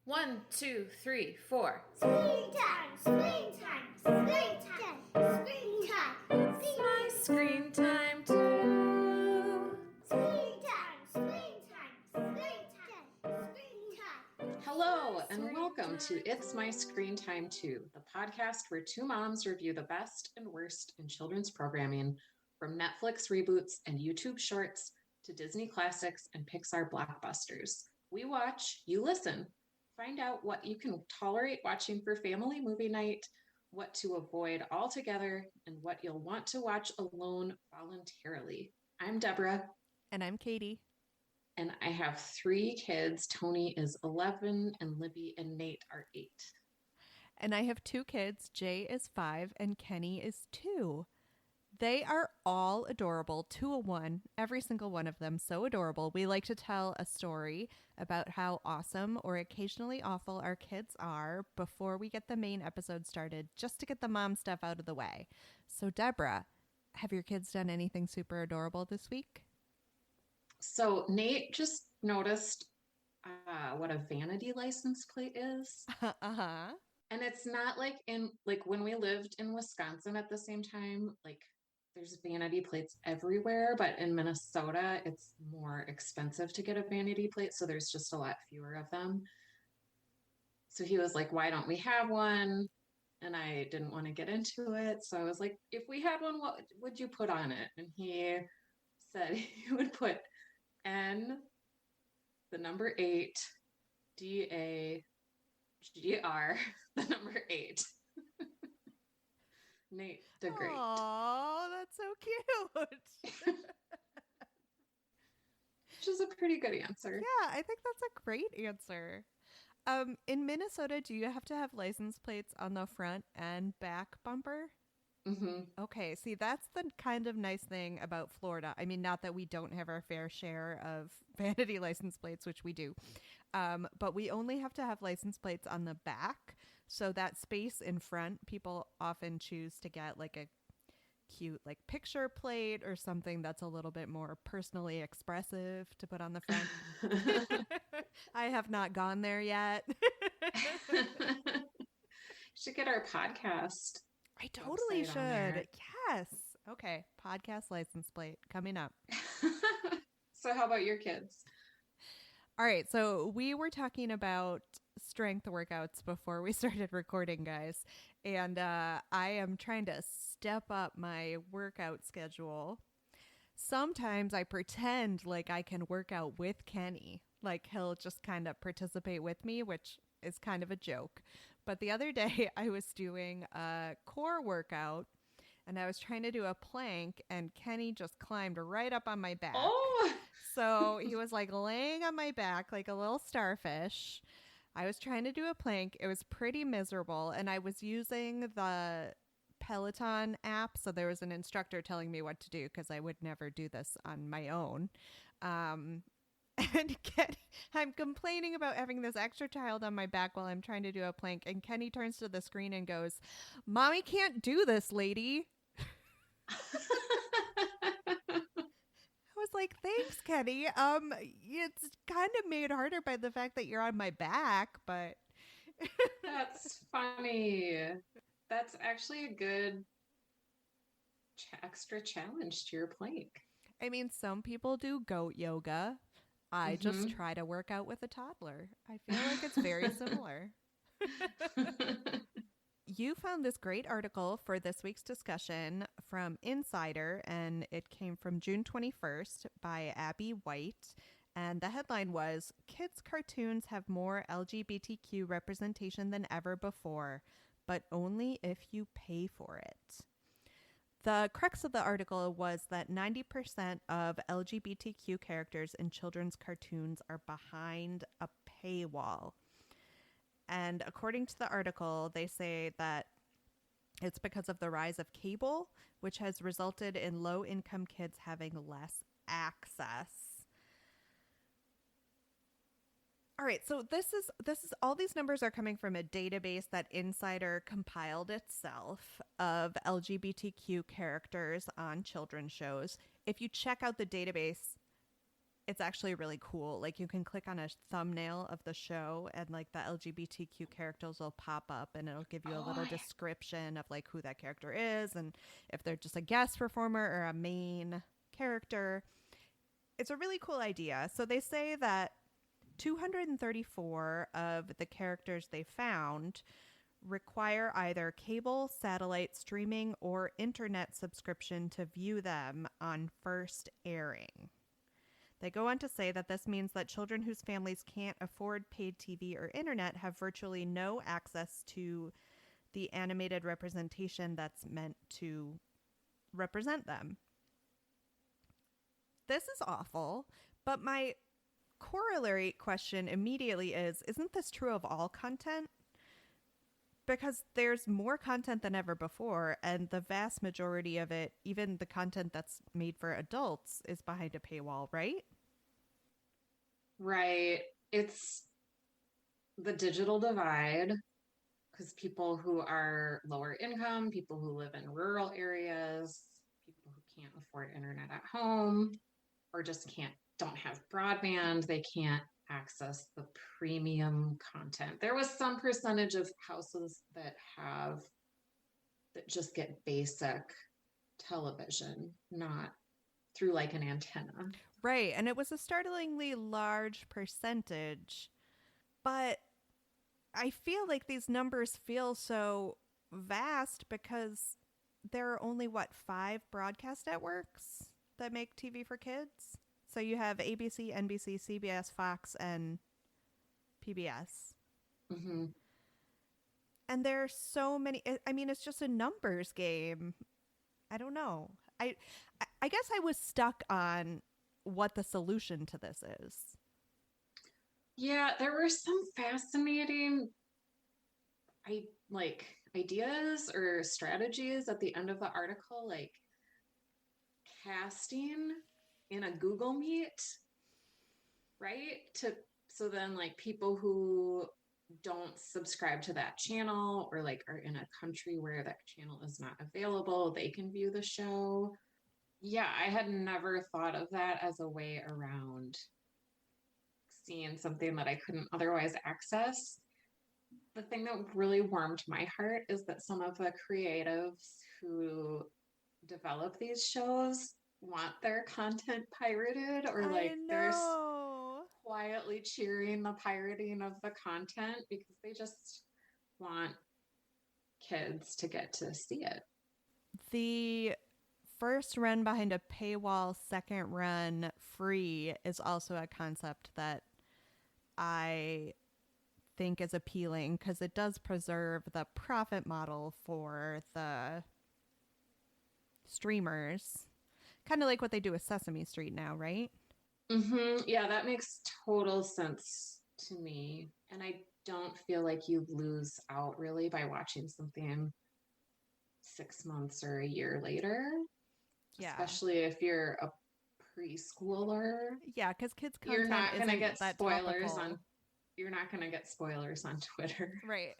1, 2, 3, 4. Screen time, screen time, screen time, screen time. It's my screen time too. Screen time, screen time, screen time, screen time. Hello, and welcome to It's My Screen Time Too, the podcast where two moms review the best and worst in children's programming, from Netflix reboots and YouTube shorts to Disney classics and Pixar blockbusters. We watch, you listen. Find out what you can tolerate watching for family movie night, what to avoid altogether, and what you'll want to watch alone voluntarily. I'm Deborah. And I'm Katie. And I have 3 kids. Tony is 11, and Libby and Nate are 8. And I have 2 kids. Jay is 5 and Kenny is 2. They are all adorable, 2 of 1, every single one of them so adorable. We like to tell a story about how awesome or occasionally awful our kids are before we get the main episode started, just to get the mom stuff out of the way. So Deborah, have your kids done anything super adorable this week? So Nate just noticed what a vanity license plate is. Uh-huh. And it's not like when we lived in Wisconsin at the same time, like there's vanity plates everywhere, but in Minnesota, it's more expensive to get a vanity plate. So there's just a lot fewer of them. So he was like, why don't we have one? And I didn't want to get into it. So I was like, if we had one, what would you put on it? And he said he would put N, the number 8, DAGR, the number 8. Nate, the great. Oh, that's so cute. Which is a pretty good answer. Yeah, I think that's a great answer. In Minnesota, do you have to have license plates on the front and back bumper? Mm-hmm. Okay, see, that's the kind of nice thing about Florida. I mean, not that we don't have our fair share of vanity license plates, which we do, but we only have to have license plates on the back. So that space in front, people often choose to get like a cute like picture plate or something that's a little bit more personally expressive to put on the front. I have not gone there yet. Should get our podcast. I totally should. Yes. Okay. Podcast license plate coming up. So how about your kids? All right. So we were talking about strength workouts before we started recording, guys. And I am trying to step up my workout schedule. Sometimes I pretend like I can work out with Kenny. Like he'll just kind of participate with me, which is kind of a joke. But the other day I was doing a core workout and I was trying to do a plank and Kenny just climbed right up on my back. Oh, So he was like laying on my back like a little starfish. I was trying to do a plank. It was pretty miserable. And I was using the Peloton app. So there was an instructor telling me what to do because I would never do this on my own. And I'm complaining about having this extra child on my back while I'm trying to do a plank. And Kenny turns to the screen and goes, "Mommy can't do this, lady." I was like, "Thanks, Kenny. It's kind of made harder by the fact that you're on my back, but." that's funny. That's actually a good extra challenge to your plank. I mean, some people do goat yoga. I just try to work out with a toddler. I feel like it's very similar. You found this great article for this week's discussion from Insider, and it came from June 21st by Abby White. And the headline was, "Kids' cartoons have more LGBTQ representation than ever before, but only if you pay for it." The crux of the article was that 90% of LGBTQ characters in children's cartoons are behind a paywall. And according to the article, they say that it's because of the rise of cable, which has resulted in low-income kids having less access. All right, so this is all these numbers are coming from a database that Insider compiled itself of LGBTQ characters on children's shows. If you check out the database, it's actually really cool. Like you can click on a thumbnail of the show and like the LGBTQ characters will pop up and it'll give you a little description of like who that character is and if they're just a guest performer or a main character. It's a really cool idea. So they say that 234 of the characters they found require either cable, satellite streaming, or internet subscription to view them on first airing. They go on to say that this means that children whose families can't afford paid TV or internet have virtually no access to the animated representation that's meant to represent them. This is awful, but my corollary question immediately is, isn't this true of all content? Because there's more content than ever before, and the vast majority of it, even the content that's made for adults, is behind a paywall, right? Right. It's the digital divide, because people who are lower income, people who live in rural areas, people who can't afford internet at home, or just don't have broadband, they can't access the premium content. There was some percentage of houses that just get basic television, not through like an antenna. Right. And it was a startlingly large percentage. But I feel like these numbers feel so vast because there are only, 5 broadcast networks that make TV for kids? So you have ABC, NBC, CBS, Fox, and PBS. Mm-hmm. And there are so many. I mean, it's just a numbers game. I don't know. I guess I was stuck on what the solution to this is. Yeah, there were some fascinating ideas or strategies at the end of the article, like casting in a Google Meet, right? So then like people who don't subscribe to that channel or like are in a country where that channel is not available, they can view the show. Yeah, I had never thought of that as a way around seeing something that I couldn't otherwise access. The thing that really warmed my heart is that some of the creatives who develop these shows want their content pirated, or like they're quietly cheering the pirating of the content because they just want kids to get to see it. The first run behind a paywall, second run free is also a concept that I think is appealing because it does preserve the profit model for the streamers. Kind of like what they do with Sesame Street now, right? Mm-hmm. Yeah, that makes total sense to me. And I don't feel like you lose out really by watching something 6 months or a year later. Yeah. Especially if you're a preschooler. Yeah, because kids content you're not going to get spoilers topical. You're not going to get spoilers on Twitter. Right.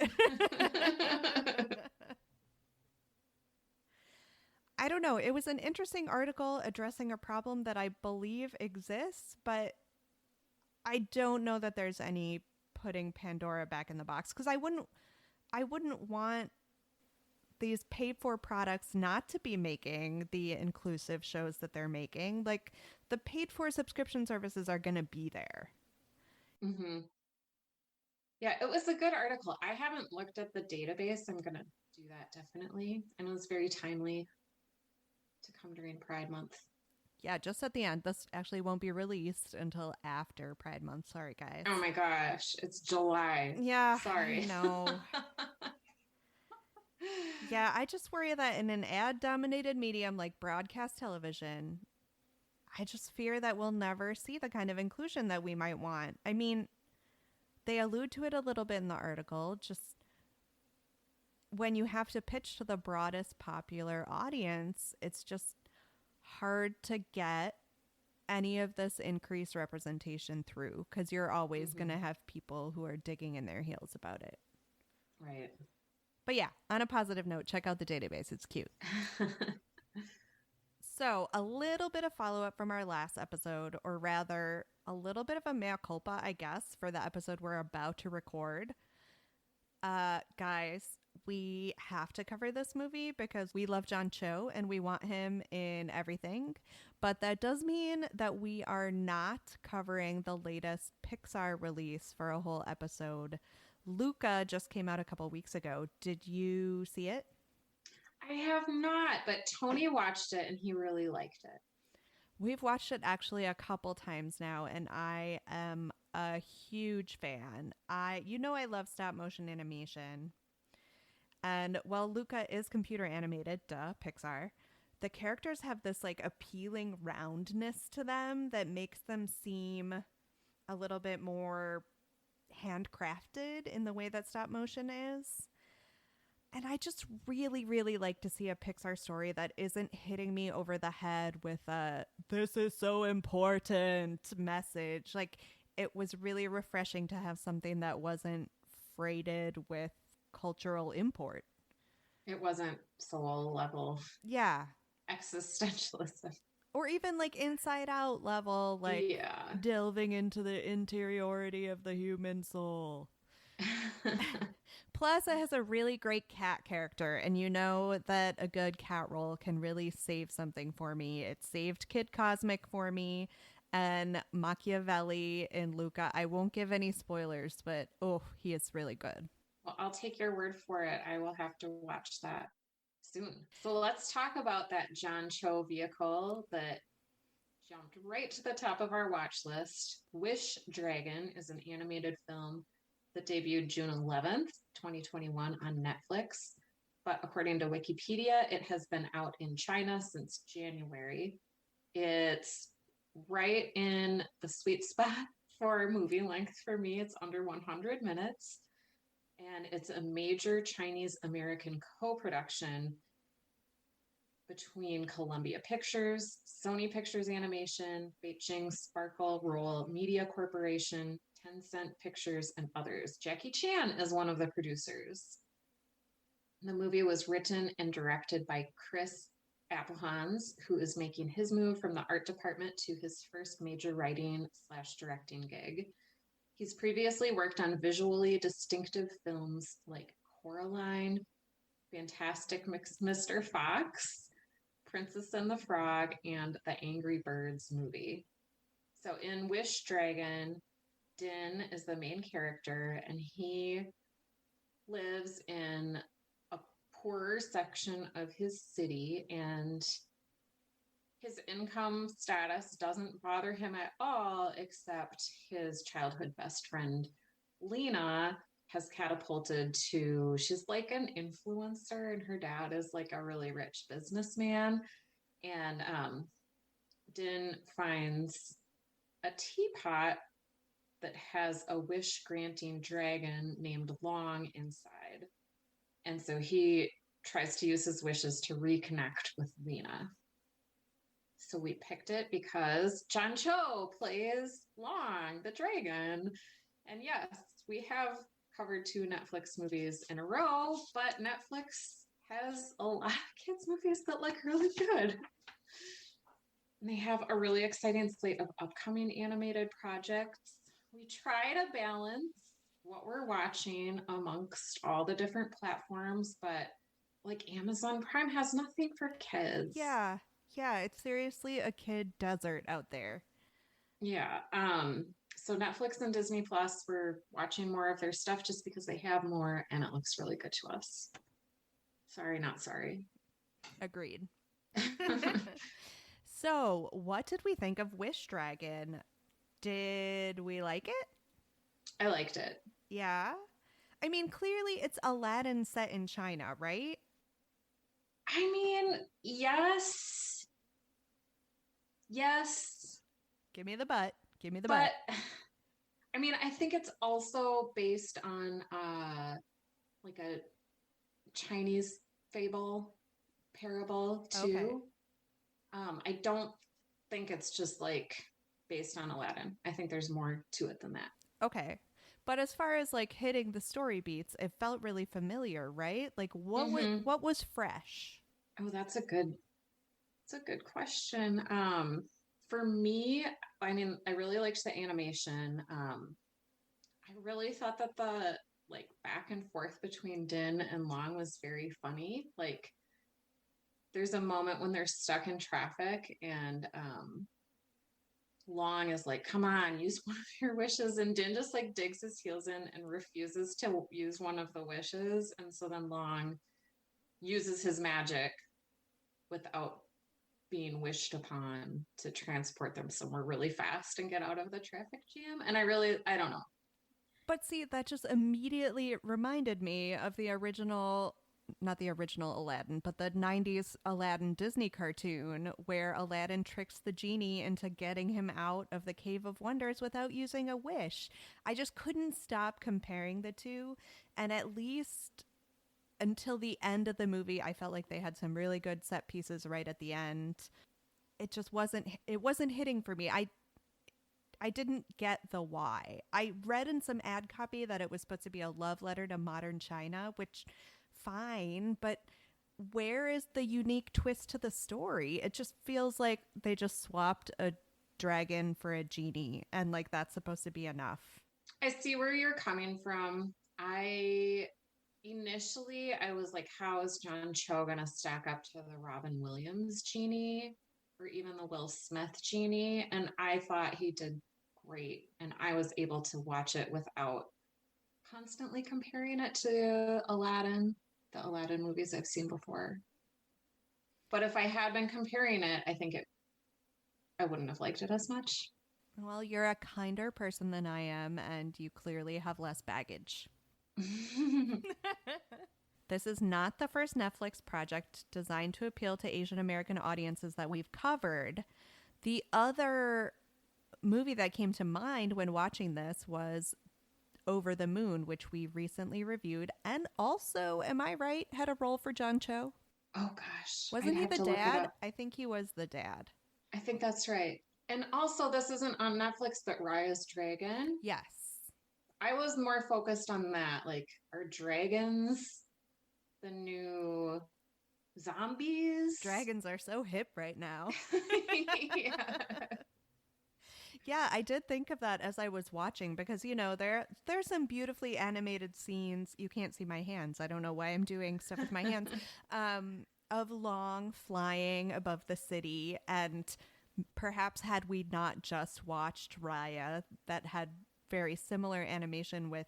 I don't know. It was an interesting article addressing a problem that I believe exists, but I don't know that there's any putting Pandora back in the box, because I wouldn't want these paid for products not to be making the inclusive shows that they're making. Like, the paid for subscription services are going to be there. Mm-hmm. Yeah, it was a good article. I haven't looked at the database. I'm going to do that definitely. And it was very timely to come during Pride Month. Yeah, just at the end. This actually won't be released until after Pride Month. Sorry, guys. Oh my gosh, it's July. Yeah, sorry. No. Yeah, I just worry that in an ad-dominated medium like broadcast television, I just fear that we'll never see the kind of inclusion that we might want. I mean, they allude to it a little bit in the article, just when you have to pitch to the broadest popular audience, it's just hard to get any of this increased representation through, because you're always going to have people who are digging in their heels about it. Right. But yeah, on a positive note, check out the database. It's cute. So, a little bit of follow up from our last episode, or rather, a little bit of a mea culpa, I guess, for the episode we're about to record. Guys, we have to cover this movie because we love John Cho and we want him in everything. But that does mean that we are not covering the latest Pixar release for a whole episode. Luca just came out a couple weeks ago. Did you see it? I have not, but Tony watched it and he really liked it. We've watched it actually a couple times now, and I am a huge fan. I love stop motion animation. And while Luca is computer animated, duh, Pixar, the characters have this like appealing roundness to them that makes them seem a little bit more handcrafted in the way that stop motion is. And I just really, really like to see a Pixar story that isn't hitting me over the head with a "this is so important" message. Like, it was really refreshing to have something that wasn't freighted with cultural import. It wasn't soul level Yeah. existentialism. Or even like Inside Out level, like delving into the interiority of the human soul. Plus, it has a really great cat character, and you know that a good cat role can really save something for me. It saved Kid Cosmic for me, and Machiavelli in Luca. I won't give any spoilers, but he is really good. Well, I'll take your word for it. I will have to watch that soon. So let's talk about that John Cho vehicle that jumped right to the top of our watch list. Wish Dragon is an animated film that debuted June 11th, 2021 on Netflix. But according to Wikipedia, it has been out in China since January. It's right in the sweet spot for movie length for me. It's under 100 minutes. And it's a major Chinese-American co-production between Columbia Pictures, Sony Pictures Animation, Beijing Sparkle Roll Media Corporation, Tencent Pictures, and others. Jackie Chan is one of the producers. The movie was written and directed by Chris Applehans, who is making his move from the art department to his first major writing/directing gig. He's previously worked on visually distinctive films like Coraline, Fantastic Mr. Fox, Princess and the Frog, and the Angry Birds movie. So in Wish Dragon, Din is the main character, and he lives in a poorer section of his city, and his income status doesn't bother him at all, except his childhood best friend, Lena, has catapulted to, she's like an influencer, and her dad is like a really rich businessman. And Din finds a teapot that has a wish-granting dragon named Long inside. And so he tries to use his wishes to reconnect with Lena. So we picked it because John Cho plays Long, the dragon. And yes, we have covered 2 Netflix movies in a row, but Netflix has a lot of kids' movies that look really good. And they have a really exciting slate of upcoming animated projects. We try to balance what we're watching amongst all the different platforms, but like Amazon Prime has nothing for kids. Yeah, it's seriously a kid desert out there. Yeah. So Netflix and Disney Plus, we're watching more of their stuff just because they have more and it looks really good to us. Sorry, not sorry. Agreed. So, what did we think of Wish Dragon? Did we like it? I liked it. Yeah. I mean, clearly it's Aladdin set in China, right? I mean, yes. Give me the butt. But I mean, I think it's also based on like a Chinese parable too. Okay. I don't think it's just like based on Aladdin. I think there's more to it than that. Okay. But as far as like hitting the story beats, it felt really familiar, right? Like what was fresh? Oh, that's a good That's a good question. For me, I mean, I really liked the animation. I really thought that the like back and forth between Din and Long was very funny. Like there's a moment when they're stuck in traffic and Long is like, come on, use one of your wishes. And Din just like digs his heels in and refuses to use one of the wishes. And so then Long uses his magic without being wished upon to transport them somewhere really fast and get out of the traffic jam. And I don't know. But see, that just immediately reminded me of the original, not the original Aladdin, but the 90s Aladdin Disney cartoon where Aladdin tricks the genie into getting him out of the Cave of Wonders without using a wish. I just couldn't stop comparing the two. And at least until the end of the movie, I felt like they had some really good set pieces right at the end. It wasn't hitting for me. I didn't get the why. I read in some ad copy that it was supposed to be a love letter to modern China, which fine, but where is the unique twist to the story? It just feels like they just swapped a dragon for a genie and like that's supposed to be enough. I see where you're coming from. Initially I was like, how is John Cho gonna stack up to the Robin Williams genie or even the Will Smith genie? And I thought he did great. And I was able to watch it without constantly comparing it to Aladdin, the Aladdin movies I've seen before. But if I had been comparing it, I wouldn't have liked it as much. Well, you're a kinder person than I am, and you clearly have less baggage. This is not the first Netflix project designed to appeal to Asian American audiences that we've covered. The other movie that came to mind when watching this was Over the Moon, which we recently reviewed, and also, am I right, had a role for John Cho? Oh gosh. Wasn't he the dad? I think he was the dad. I think that's right. And also, this isn't on Netflix, but Raya's Dragon. Yes. I was more focused on that. Like, are dragons the new zombies? Dragons are so hip right now. Yeah. Yeah, I did think of that as I was watching because, you know, there's some beautifully animated scenes. You can't see my hands. I don't know why I'm doing stuff with my hands. Of Long flying above the city. And perhaps had we not just watched Raya that had very similar animation with,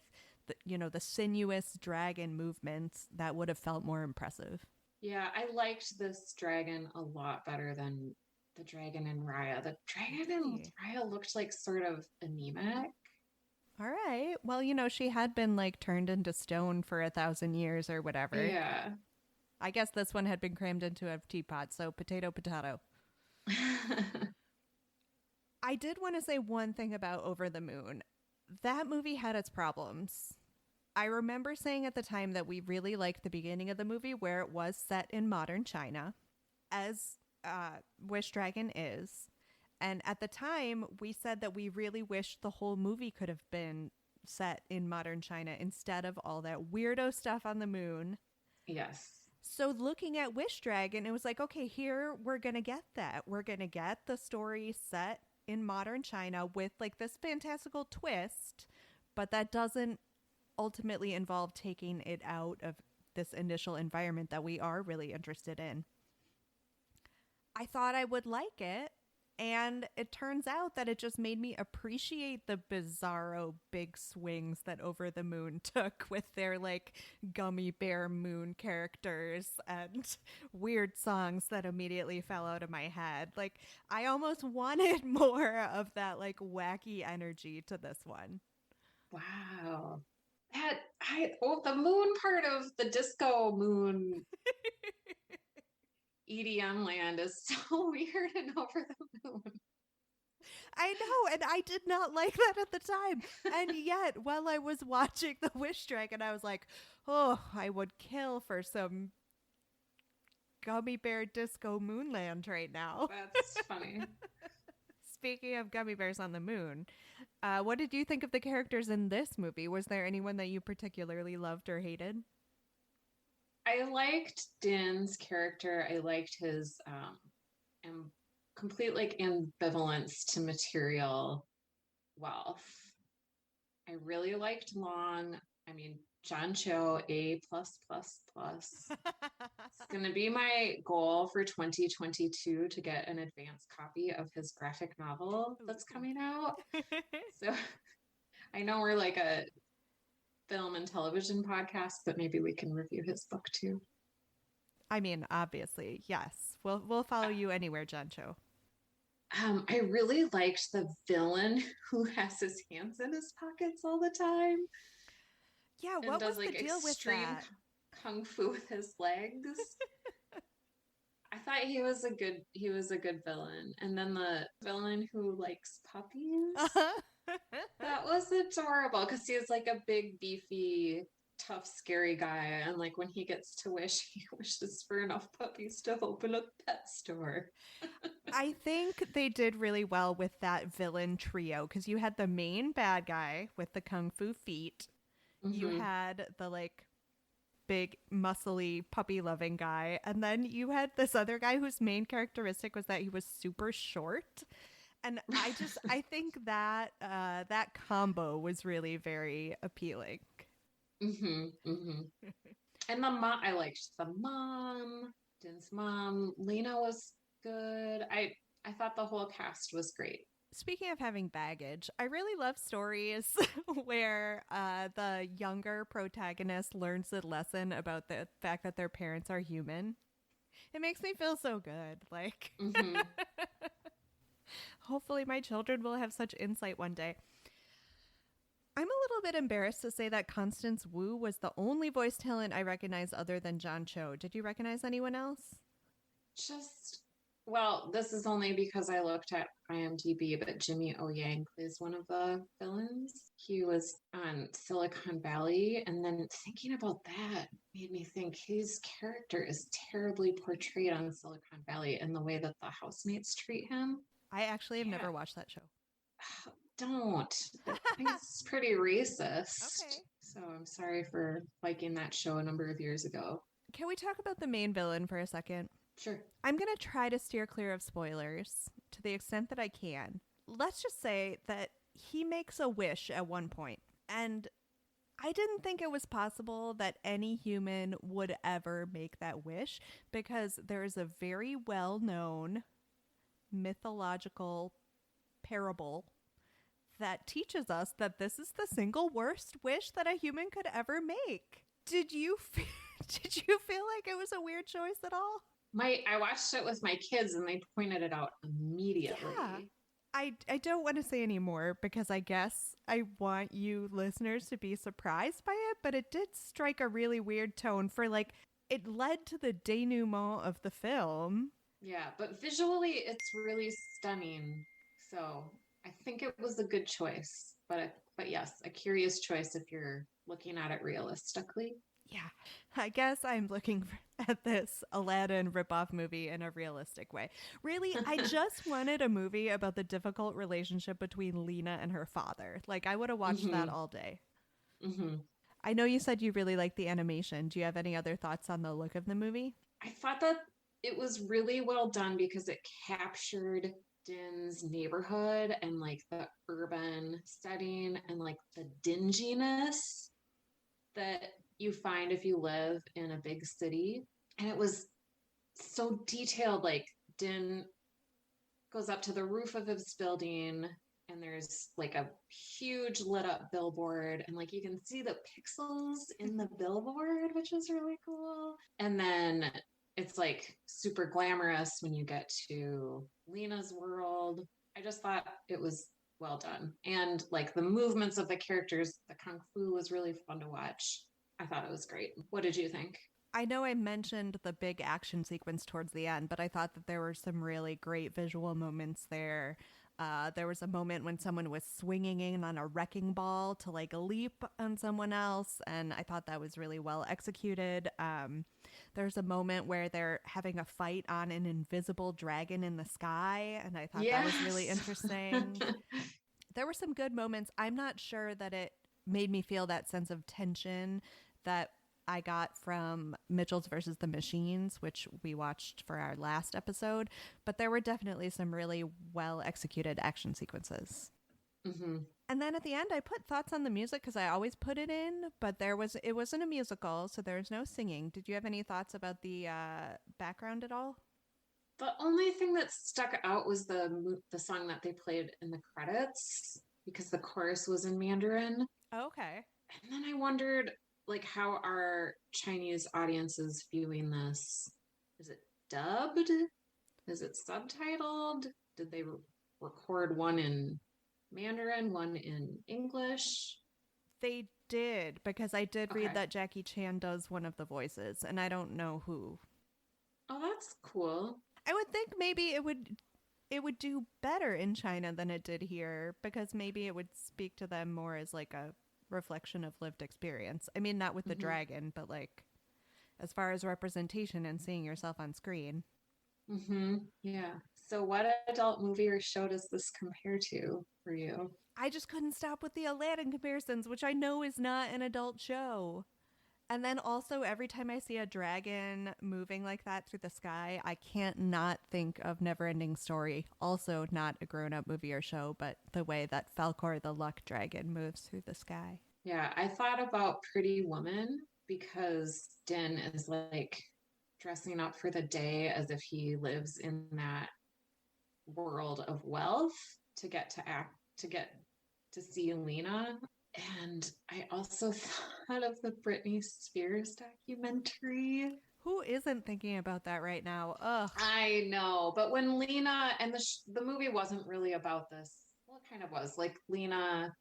the sinuous dragon movements, that would have felt more impressive. Yeah, I liked this dragon a lot better than the dragon in Raya. The dragon in Raya looked like sort of anemic. All right. Well, she had been like turned into stone for 1,000 years or whatever. Yeah. I guess this one had been crammed into a teapot, so potato. I did want to say one thing about Over the Moon. That movie had its problems. I remember saying at the time that we really liked the beginning of the movie where it was set in modern China, as Wish Dragon is. And at the time, we said that we really wished the whole movie could have been set in modern China instead of all that weirdo stuff on the moon. Yes. So looking at Wish Dragon, it was like, okay, here we're going to get that. We're going to get the story set in modern China with like this fantastical twist, but that doesn't ultimately involve taking it out of this initial environment that we are really interested in. I thought I would like it, and it turns out that it just made me appreciate the bizarro big swings that Over the Moon took with their like gummy bear moon characters and weird songs that immediately fell out of my head. Like, I almost wanted more of that like wacky energy to this one. Wow. The moon part of the disco moon EDM land is so weird and Over the Moon. I know, and I did not like that at the time. And yet, while I was watching The Wish Dragon, I was like, oh, I would kill for some gummy bear disco moonland right now. That's funny. Speaking of gummy bears on the moon, what did you think of the characters in this movie? Was there anyone that you particularly loved or hated? I liked Din's character. I liked his am complete like ambivalence to material wealth. I really liked Long. I mean, John Cho, A plus plus plus. It's going to be my goal for 2022 to get an advance copy of his graphic novel that's coming out. So I know we're like a film and television podcast, but maybe we can review his book too. I mean, obviously, yes. We'll follow you anywhere, John Cho. I really liked the villain who has his hands in his pockets all the time. Yeah, And what does was like the deal with extreme that? kung fu with his legs. I thought he was a good villain. And then the villain who likes puppies. That was adorable because he's like a big, beefy, tough, scary guy. And like when he gets to wish, he wishes for enough puppies to open a pet store. I think they did really well with that villain trio because you had the main bad guy with the kung fu feet. You had the like big, muscly, puppy loving guy. And then you had this other guy whose main characteristic was that he was super short. And I think that that combo was really very appealing. And the mom, I liked the mom, Din's mom. Lena was good. I thought the whole cast was great. Speaking of having baggage, I really love stories where the younger protagonist learns a lesson about the fact that their parents are human. It makes me feel so good. Like, hopefully my children will have such insight one day. I'm a little bit embarrassed to say that Constance Wu was the only voice talent I recognize other than John Cho. Did you recognize anyone else? Well, this is only because I looked at IMDb, but Jimmy O Yang plays one of the villains. He was on Silicon Valley, and then thinking about that made me think his character is terribly portrayed on Silicon Valley in the way that the housemates treat him. I actually have never watched that show. Don't. It's pretty racist. Okay. So I'm sorry for liking that show a number of years ago. Can we talk about the main villain for a second? Sure. I'm going to try to steer clear of spoilers to the extent that I can. Let's just say that he makes a wish at one point, and I didn't think it was possible that any human would ever make that wish because there is a very well-known mythological parable that teaches us that this is the single worst wish that a human could ever make. Did you feel like it was a weird choice at all? I watched it with my kids and they pointed it out immediately. Yeah. I don't want to say any more because I guess I want you listeners to be surprised by it, but it did strike a really weird tone for like, it led to the denouement of the film. Yeah, but visually it's really stunning. So I think it was a good choice, but yes, a curious choice if you're looking at it realistically. Yeah, I guess I'm looking at this Aladdin ripoff movie in a realistic way. Really, I just wanted a movie about the difficult relationship between Lena and her father. Like, I would have watched that all day. I know you said you really liked the animation. Do you have any other thoughts on the look of the movie? I thought that it was really well done because it captured Din's neighborhood and like the urban setting and like the dinginess that you find if you live in a big city. And it was so detailed. Like Din goes up to the roof of his building and there's like a huge lit up billboard and like you can see the pixels in the billboard, which is really cool. And then it's like super glamorous when you get to Lena's world. I just thought it was well done. And like the movements of the characters, the kung fu was really fun to watch. I thought it was great. What did you think? I know I mentioned the big action sequence towards the end, but I thought that there were some really great visual moments there. There was a moment when someone was swinging in on a wrecking ball to like leap on someone else, and I thought that was really well executed. There's a moment where they're having a fight on an invisible dragon in the sky, and I thought that was really interesting. There were some good moments. I'm not sure that it made me feel that sense of tension that I got from Mitchell's versus the Machines, which we watched for our last episode, but there were definitely some really well executed action sequences. Mm-hmm. And then at the end, I put thoughts on the music because I always put it in, but it wasn't a musical, so there was no singing. Did you have any thoughts about the background at all? The only thing that stuck out was the song that they played in the credits because the chorus was in Mandarin. Oh, okay. And then I wondered, like, how are Chinese audiences viewing this? Is it dubbed? Is it subtitled? Did they record one in Mandarin, one in English? They did, because I did read Okay. that Jackie Chan does one of the voices, and I don't know who. Oh, that's cool. I would think maybe it would do better in China than it did here, because maybe it would speak to them more as like a reflection of lived experience. I mean, not with the Mhm. dragon, but like as far as representation and seeing yourself on screen. Mm-hmm. Yeah. So what adult movie or show does this compare to for you? I just couldn't stop with the Aladdin comparisons, which I know is not an adult show. And then also, every time I see a dragon moving like that through the sky, I can't not think of Neverending Story. Also, not a grown up movie or show, but the way that Falkor the Luck Dragon moves through the sky. Yeah, I thought about Pretty Woman because Din is like dressing up for the day as if he lives in that world of wealth to get to see Lena. And I also thought of the Britney Spears documentary. Who isn't thinking about that right now? Ugh. I know, but when Lena and the movie wasn't really about this. Well, it kind of was. Like Lena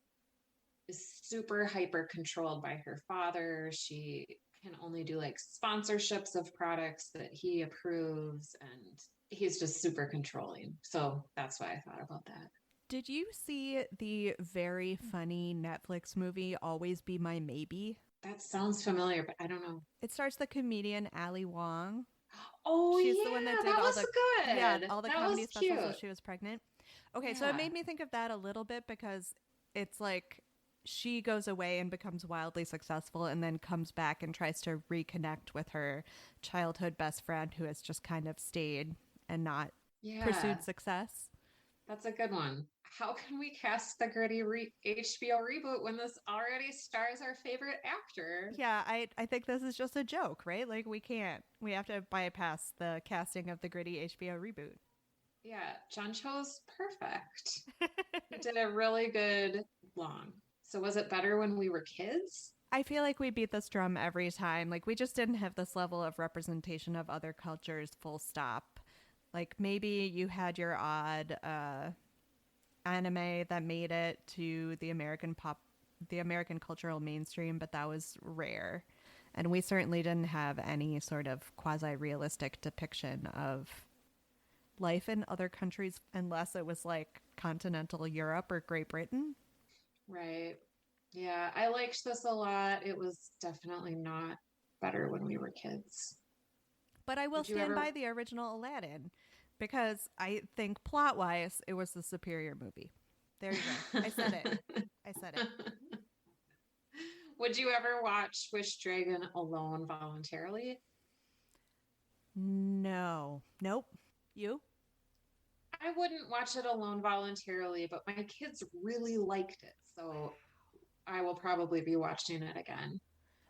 is super hyper controlled by her father. She can only do like sponsorships of products that he approves, and he's just super controlling. So that's why I thought about that. Did you see the very funny Netflix movie Always Be My Maybe? That sounds familiar, but I don't know. It stars the comedian Ali Wong. Oh, She's yeah, the one that did that all was the good. Yeah, all the That comedy was specials cute. when she was pregnant. Okay, so Yeah. it made me think of that a little bit because it's like she goes away and becomes wildly successful and then comes back and tries to reconnect with her childhood best friend who has just kind of stayed and not Yeah, pursued success. that's a good one. How can we cast the gritty HBO reboot when this already stars our favorite actor? Yeah, I think this is just a joke, right? Like we have to bypass the casting of the gritty HBO reboot. Yeah, John Cho's perfect. He did a really good long. So was it better when we were kids? I feel like we beat this drum every time. Like we just didn't have this level of representation of other cultures, full stop. Like maybe you had your odd anime that made it to the American cultural mainstream, but that was rare. And we certainly didn't have any sort of quasi-realistic depiction of life in other countries unless it was like continental Europe or Great Britain. Right. Yeah, I liked this a lot. It was definitely not better when we were kids. But I will Did you stand ever- by the original Aladdin because I think plot-wise it was the superior movie. There you go. I said it. I said it. Would you ever watch Wish Dragon alone voluntarily? No. Nope. You? I wouldn't watch it alone voluntarily, but my kids really liked it. So I will probably be watching it again.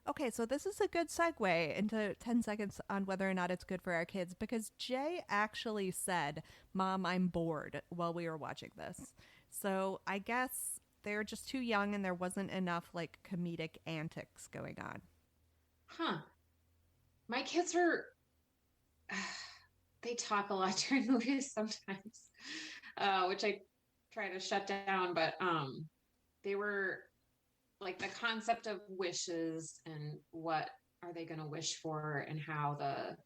Okay, so this is a good segue into 10 seconds on whether or not it's good for our kids because Jay actually said, "Mom, I'm bored," while we were watching this. So I guess they're just too young and there wasn't enough like comedic antics going on. Huh. My kids are, they talk a lot during movies sometimes, which I try to shut down, but they were like the concept of wishes and what are they going to wish for and how the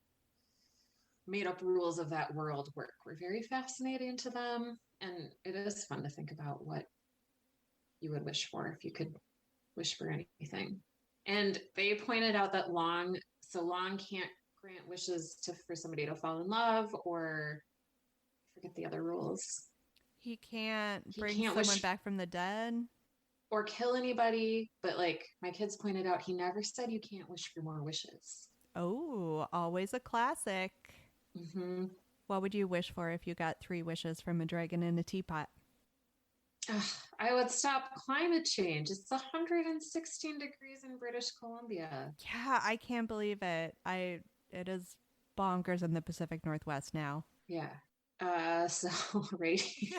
made up rules of that world work were very fascinating to them. And it is fun to think about what you would wish for if you could wish for anything. And they pointed out that Long can't grant wishes for somebody to fall in love or I forget the other rules. He can't He bring can't someone wish- back from the dead. or kill anybody. But like my kids pointed out, he never said you can't wish for more wishes. Oh, always a classic. Hmm. What would you wish for if you got 3 wishes from a dragon in a teapot? I would stop climate change. It's 116 degrees in British Columbia. Yeah, I can't believe it. It is bonkers in the Pacific Northwest now. Yeah. So ratings.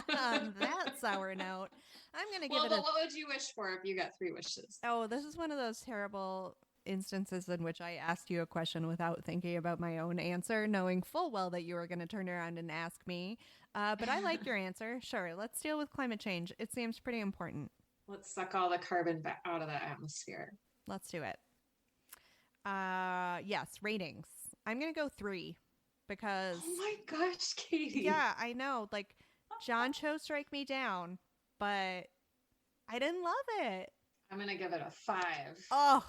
On that sour note, I'm going to give Well, it but a. what would you wish for if you got 3 wishes? Oh, this is one of those terrible instances in which I asked you a question without thinking about my own answer, knowing full well that you were going to turn around and ask me. But I like your answer. Sure, let's deal with climate change. It seems pretty important. Let's suck all the carbon back out of the atmosphere. Let's do it. Yes, ratings. I'm going to go 3 because. Oh my gosh, Katie. Yeah, I know. Like, John Cho strike me down, but I didn't love it. I'm going to give it a 5. Oh.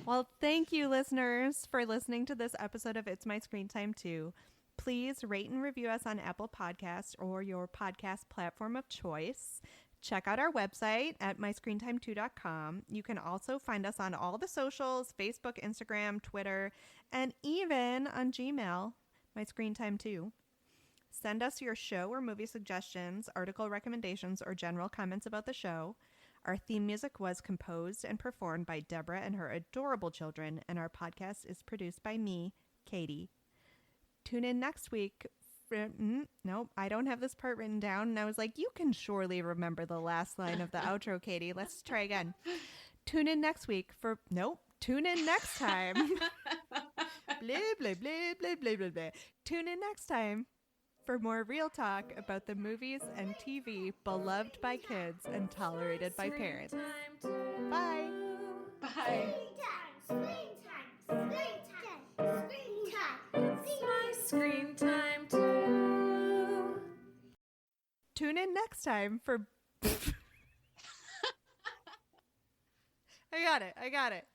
Well, thank you, listeners, for listening to this episode of It's My Screen Time Too. Please rate and review us on Apple Podcasts or your podcast platform of choice. Check out our website at myscreentime2.com. You can also find us on all the socials, Facebook, Instagram, Twitter, and even on Gmail, myscreentime2. Send us your show or movie suggestions, article recommendations, or general comments about the show. Our theme music was composed and performed by Deborah and her adorable children, and our podcast is produced by me, Katie. Tune in next week. Nope, I don't have this part written down. And I was like, you can surely remember the last line of the outro, Katie. Let's try again. Tune in next week for... Nope. Tune in next time. Blah, blah, blah, blah, blah, blah, blah. Tune in next time for more real talk about the movies and TV beloved by kids and tolerated by parents. Bye. Bye. Screen time, screen time, screen time, It's my screen time too. Tune in next time for... I got it.